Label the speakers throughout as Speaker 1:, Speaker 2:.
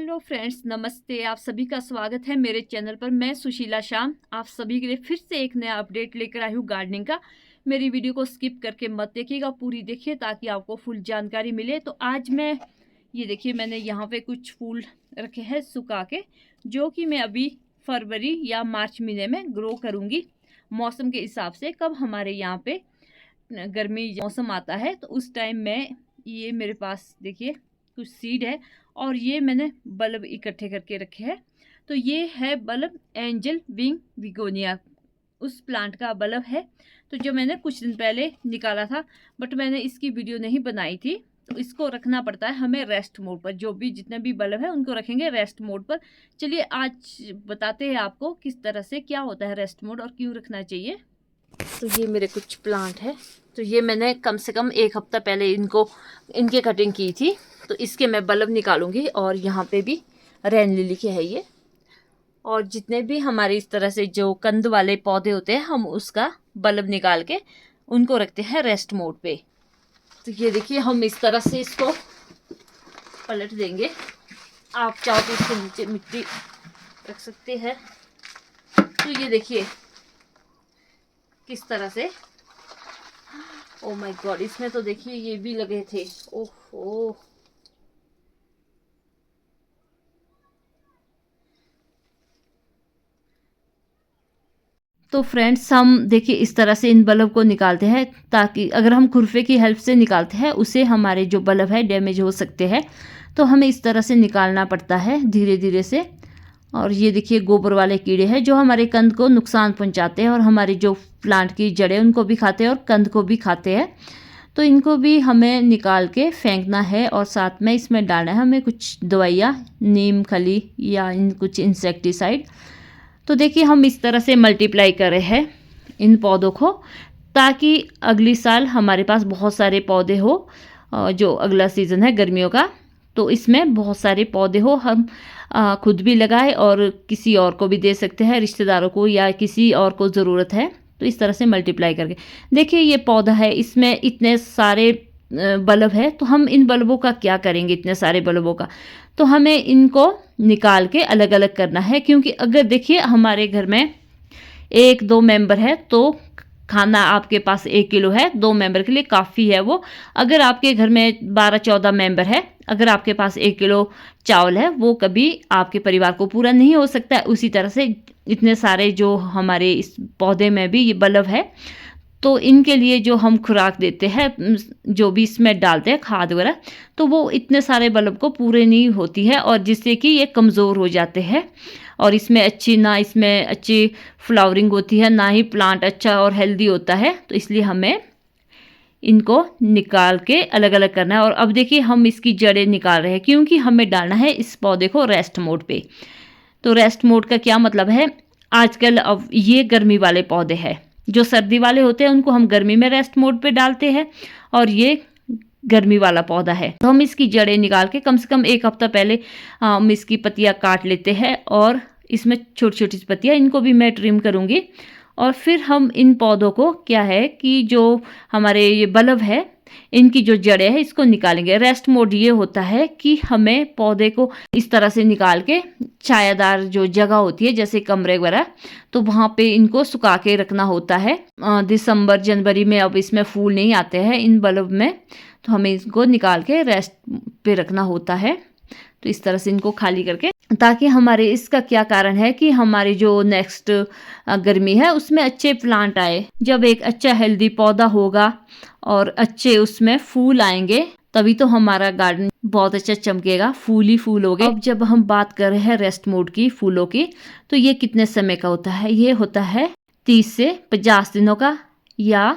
Speaker 1: Hello friends, नमस्ते। आप सभी का स्वागत है मेरे चैनल पर। मैं सुशीला शाम आप सभी के लिए फिर से एक नया अपडेट लेकर आई हूँ गार्डनिंग का। मेरी वीडियो को स्किप करके मत देखिएगा, पूरी देखिए ताकि आपको फुल जानकारी मिले। तो आज मैं ये देखिए, मैंने यहाँ पे कुछ फूल रखे हैं सुखा के, जो कि मैं अभी फरवरी या मार्च महीने में ग्रो करूँगी। मौसम के हिसाब से कब हमारे यहाँ पे गर्मी मौसम आता है तो उस टाइम में ये मेरे पास देखिए कुछ सीड है और ये मैंने बल्ब इकट्ठे करके रखे हैं। तो ये है बल्ब एंजल विंग विगोनिया, उस प्लांट का बल्ब है। तो जो मैंने कुछ दिन पहले निकाला था, बट मैंने इसकी वीडियो नहीं बनाई थी। तो इसको रखना पड़ता है हमें रेस्ट मोड पर। जो भी जितने भी बल्ब है उनको रखेंगे रेस्ट मोड पर। चलिए आज बताते हैं आपको किस तरह से क्या होता है रेस्ट मोड और क्यों रखना चाहिए। तो ये मेरे कुछ प्लांट है। तो ये मैंने कम से कम एक हफ्ता पहले इनके कटिंग की थी। तो इसके मैं बल्ब निकालूंगी। और यहाँ पे भी रेन लिली के है ये। और जितने भी हमारे इस तरह से जो कंद वाले पौधे होते हैं, हम उसका बल्ब निकाल के उनको रखते हैं रेस्ट मोड पे। तो ये देखिए, हम इस तरह से इसको पलट देंगे। आप चाहो तो इसके नीचे मिट्टी रख सकते हैं। तो ये देखिए किस तरह से, ओ माय गॉड, इसमें तो देखिए ये भी लगे थे। ओहो, तो फ्रेंड्स हम देखिए इस तरह से इन बल्ब को निकालते हैं, ताकि अगर हम खुरपे की हेल्प से निकालते हैं उसे हमारे जो बल्ब है डैमेज हो सकते हैं। तो हमें इस तरह से निकालना पड़ता है धीरे धीरे से। और ये देखिए गोबर वाले कीड़े हैं जो हमारे कंद को नुकसान पहुंचाते हैं और हमारी जो प्लांट की जड़ें उनको भी खाते हैं और कंद को भी खाते हैं। तो इनको भी हमें निकाल के फेंकना है और साथ में इसमें डालना है हमें कुछ दवाइयाँ, नीम खली या कुछ इंसेक्टिसाइड। तो देखिए हम इस तरह से मल्टीप्लाई कर रहे हैं इन पौधों को, ताकि अगली साल हमारे पास बहुत सारे पौधे हो। जो अगला सीज़न है गर्मियों का, तो इसमें बहुत सारे पौधे हो, हम खुद भी लगाए और किसी और को भी दे सकते हैं, रिश्तेदारों को या किसी और को ज़रूरत है। तो इस तरह से मल्टीप्लाई करके देखिए ये पौधा है, इसमें इतने सारे बल्ब है। तो हम इन बल्बों का क्या करेंगे, इतने सारे बल्बों का? तो हमें इनको निकाल के अलग अलग करना है, क्योंकि अगर देखिए हमारे घर में 1-2 मेंबर है तो खाना आपके पास 1 किलो है, 2 मेंबर के लिए काफ़ी है वो। अगर आपके घर में 12-14 मेंबर है, अगर आपके पास 1 किलो चावल है, वो कभी आपके परिवार को पूरा नहीं हो सकता है। उसी तरह से इतने सारे जो हमारे इस पौधे में भी ये बल्ब है, तो इनके लिए जो हम खुराक देते हैं, जो भी इसमें डालते हैं खाद वगैरह, तो वो इतने सारे बल्ब को पूरे नहीं होती है और जिससे कि ये कमज़ोर हो जाते हैं। और इसमें अच्छी फ्लावरिंग होती है, ना ही प्लांट अच्छा और हेल्दी होता है। तो इसलिए हमें इनको निकाल के अलग अलग करना है। और अब देखिए हम इसकी जड़ें निकाल रहे हैं, क्योंकि हमें डालना है इस पौधे को रेस्ट मोड पे। तो रेस्ट मोड का क्या मतलब है? आजकल अब ये गर्मी वाले पौधे हैं, जो सर्दी वाले होते हैं उनको हम गर्मी में रेस्ट मोड पे डालते हैं, और ये गर्मी वाला पौधा है। तो हम इसकी जड़ें निकाल के कम से कम 1 हफ्ता पहले हम इसकी पत्तियां काट लेते हैं, और इसमें छोटी छोटी पत्तियां, इनको भी मैं ट्रिम करूँगी। और फिर हम इन पौधों को क्या है कि जो हमारे ये बल्ब है, इनकी जो जड़ें हैं इसको निकालेंगे। रेस्ट मोड ये होता है कि हमें पौधे को इस तरह से निकाल के छायादार जो जगह होती है जैसे कमरे वगैरह, तो वहाँ पे इनको सुखा के रखना होता है। दिसंबर जनवरी में अब इसमें फूल नहीं आते हैं इन बल्ब में, तो हमें इसको निकाल के रेस्ट पे रखना होता है। तो इस तरह से इनको खाली करके, ताकि हमारे इसका क्या कारण है कि हमारी जो नेक्स्ट गर्मी है उसमें अच्छे प्लांट आए। जब एक अच्छा हेल्दी पौधा होगा और अच्छे उसमें फूल आएंगे, तभी तो हमारा गार्डन बहुत अच्छा चमकेगा, फूल ही फूल होंगे। अब जब हम बात कर रहे हैं रेस्ट मोड की, फूलों की, तो ये कितने समय का होता है? ये होता है 30 से 50 दिनों का या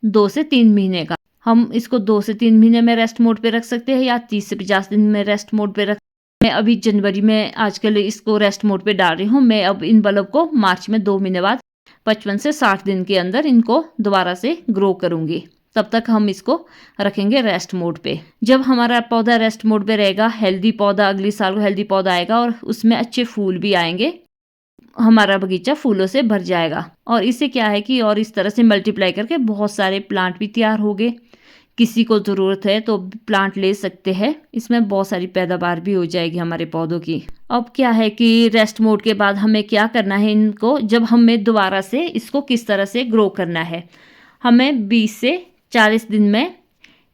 Speaker 1: 2 से 3 महीने का। हम इसको 2 से 3 महीने में रेस्ट मोड पे रख सकते हैं या 30 से 50 दिन में रेस्ट मोड पे रख। मैं अभी जनवरी में आजकल इसको रेस्ट मोड पे डाल रही हूँ। मैं अब इन बल्ब को मार्च में 2 महीने बाद 55 से 60 दिन के अंदर इनको दोबारा से ग्रो करूँगी। तब तक हम इसको रखेंगे रेस्ट मोड पे। जब हमारा पौधा रेस्ट मोड पे रहेगा, हेल्दी पौधा, अगली साल को हेल्दी पौधा आएगा और उसमें अच्छे फूल भी आएंगे, हमारा बगीचा फूलों से भर जाएगा। और इससे क्या है कि और इस तरह से मल्टीप्लाई करके बहुत सारे प्लांट भी तैयार हो गए, किसी को ज़रूरत है तो प्लांट ले सकते हैं। इसमें बहुत सारी पैदावार भी हो जाएगी हमारे पौधों की। अब क्या है कि रेस्ट मोड के बाद हमें क्या करना है, इनको जब हमें दोबारा से इसको किस तरह से ग्रो करना है, हमें 20 से 40 दिन में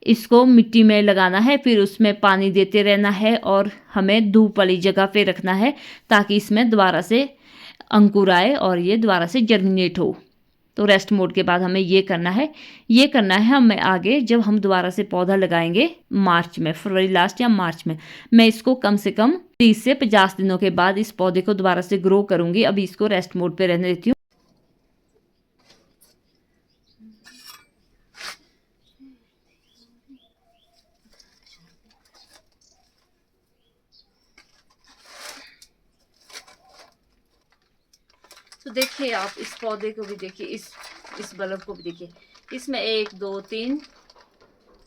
Speaker 1: इसको मिट्टी में लगाना है, फिर उसमें पानी देते रहना है और हमें धूप वाली जगह पे रखना है ताकि इसमें दोबारा से अंकुर आए और ये दोबारा से जर्मिनेट हो। तो रेस्ट मोड के बाद हमें ये करना है हमें आगे जब हम दोबारा से पौधा लगाएंगे मार्च में, फरवरी लास्ट या मार्च में, मैं इसको कम से कम 30 से 50 दिनों के बाद इस पौधे को दोबारा से ग्रो करूंगी। अभी इसको रेस्ट मोड पे रहने देती हूँ। तो देखिए आप इस पौधे को भी देखिए, इस बल्ब को भी देखिए, इसमें 1 2 3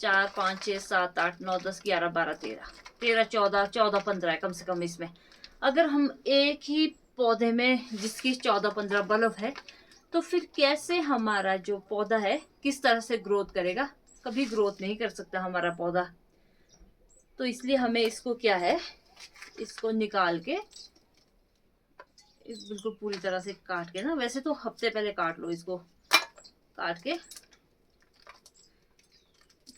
Speaker 1: 4 5 6 7 8 9 10 11 12 13 14 15 है कम से कम इसमें। अगर हम एक ही पौधे में जिसकी 14-15 बल्ब है तो फिर कैसे हमारा जो पौधा है किस तरह से ग्रोथ करेगा? कभी ग्रोथ नहीं कर सकता हमारा पौधा। तो इसलिए हमें इसको क्या है, इसको निकाल के बिल्कुल पूरी तरह से काट के ना, वैसे तो हफ्ते पहले काट लो इसको, काट के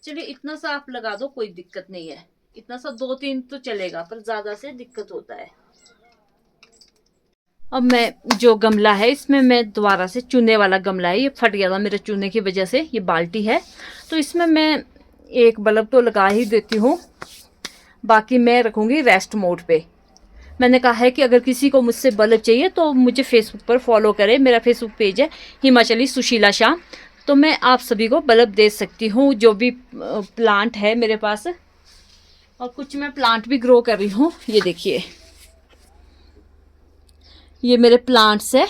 Speaker 1: चलिए इतना सा आप लगा दो, कोई दिक्कत नहीं है। इतना सा 2-3 तो चलेगा, पर ज्यादा से दिक्कत होता है। अब मैं जो गमला है इसमें मैं दोबारा से चूने वाला गमला है, ये फट गया था मेरे चूने की वजह से, ये बाल्टी है, तो इसमें मैं एक बल्ब तो लगा ही देती हूँ, बाकी मैं रखूँगी रेस्ट मोड पे। मैंने कहा है कि अगर किसी को मुझसे बल्ब चाहिए तो मुझे फेसबुक पर फॉलो करें, मेरा फेसबुक पेज है हिमाचली सुशीला शाह, तो मैं आप सभी को बल्ब दे सकती हूँ जो भी प्लांट है मेरे पास। और कुछ मैं प्लांट भी ग्रो कर रही हूँ, ये देखिए ये मेरे प्लांट्स है।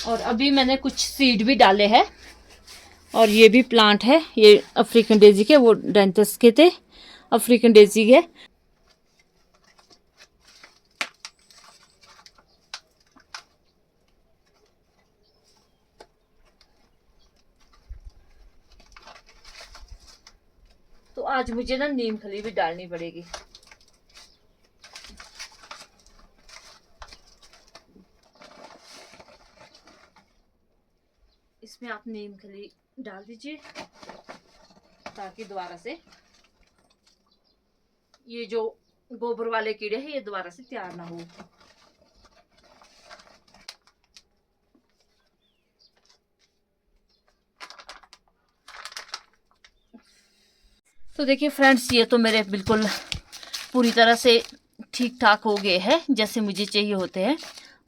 Speaker 1: और अभी मैंने कुछ सीड भी डाले हैं, और ये भी प्लांट है, ये अफ्रीकन डेजी के, वो डेंटस के थे, अफ्रीकन डेजी के। तो आज मुझे ना नीम खली भी डालनी पड़ेगी। इसमें आप नीम खली डाल दीजिए ताकि दोबारा से ये जो गोबर वाले कीड़े हैं ये दोबारा से तैयार ना हो। तो देखिए फ्रेंड्स, ये तो मेरे बिल्कुल पूरी तरह से ठीक ठाक हो गए हैं जैसे मुझे चाहिए होते हैं।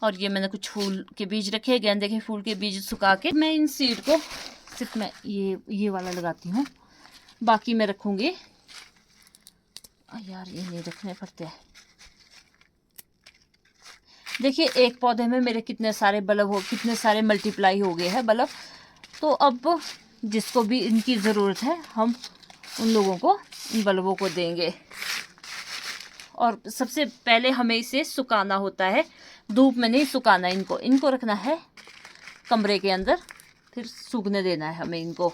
Speaker 1: और ये मैंने कुछ फूल के बीज रखे हैं, गेंदे के फूल के बीज सुखा के। मैं इन सीड को सिर्फ मैं ये वाला लगाती हूँ, बाकी मैं रखूँगी। यार ये नहीं रखने पड़ते हैं। देखिए एक पौधे में मेरे कितने सारे बल्ब कितने सारे मल्टीप्लाई हो गए हैं बल्ब। तो अब जिसको भी इनकी ज़रूरत है हम उन लोगों को इन बल्बों को देंगे। और सबसे पहले हमें इसे सुखाना होता है, धूप में नहीं सुखाना, इनको रखना है कमरे के अंदर, फिर सूखने देना है हमें। इनको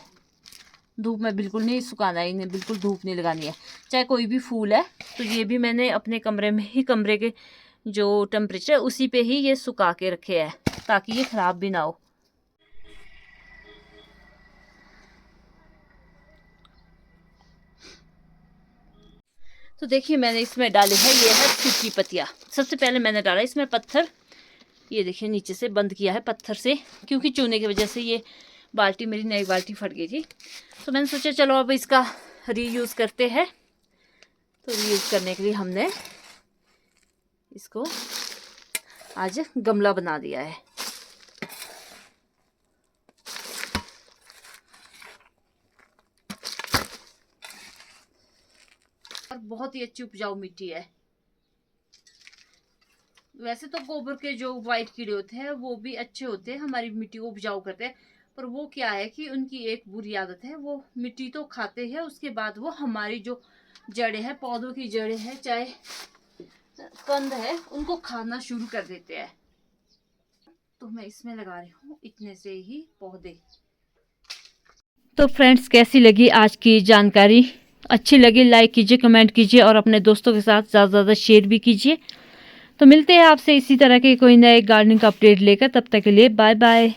Speaker 1: धूप में बिल्कुल नहीं सुखाना है, इन्हें बिल्कुल धूप नहीं लगानी है। चाहे कोई भी फूल है तो ये भी मैंने अपने कमरे में ही, कमरे के जो टेम्परेचर है उसी पे ही ये सुखा के रखे है ताकि ये ख़राब भी ना हो। तो देखिए मैंने इसमें डाले है, ये है सूखी पत्तियाँ। सबसे पहले मैंने डाला इसमें पत्थर, ये देखिए नीचे से बंद किया है पत्थर से, क्योंकि चूने की वजह से ये बाल्टी, मेरी नई बाल्टी फट गई थी। तो मैंने सोचा चलो अब इसका रीयूज़ करते हैं। तो रीयूज़ करने के लिए हमने इसको आज गमला बना दिया है। और बहुत ही अच्छी उपजाऊ मिट्टी है। वैसे तो गोबर के जो वाइट कीड़े होते हैं वो भी अच्छे होते हैं, हमारी मिट्टी को उपजाऊ करते हैं, पर वो क्या है कि उनकी एक बुरी आदत है, वो मिट्टी तो खाते हैं, उसके बाद वो हमारी जो जड़ें हैं, पौधों की जड़ें हैं, चाहे कंद है, उनको खाना शुरू कर देते हैं। तो मैं इसमें लगा रही हूँ इतने से ही पौधे। तो फ्रेंड्स, कैसी लगी आज की जानकारी? अच्छी लगी लाइक कीजिए, कमेंट कीजिए और अपने दोस्तों के साथ ज़्यादा से ज़्यादा शेयर भी कीजिए। तो मिलते हैं आपसे इसी तरह के कोई नए गार्डनिंग का अपडेट लेकर। तब तक के लिए बाय बाय।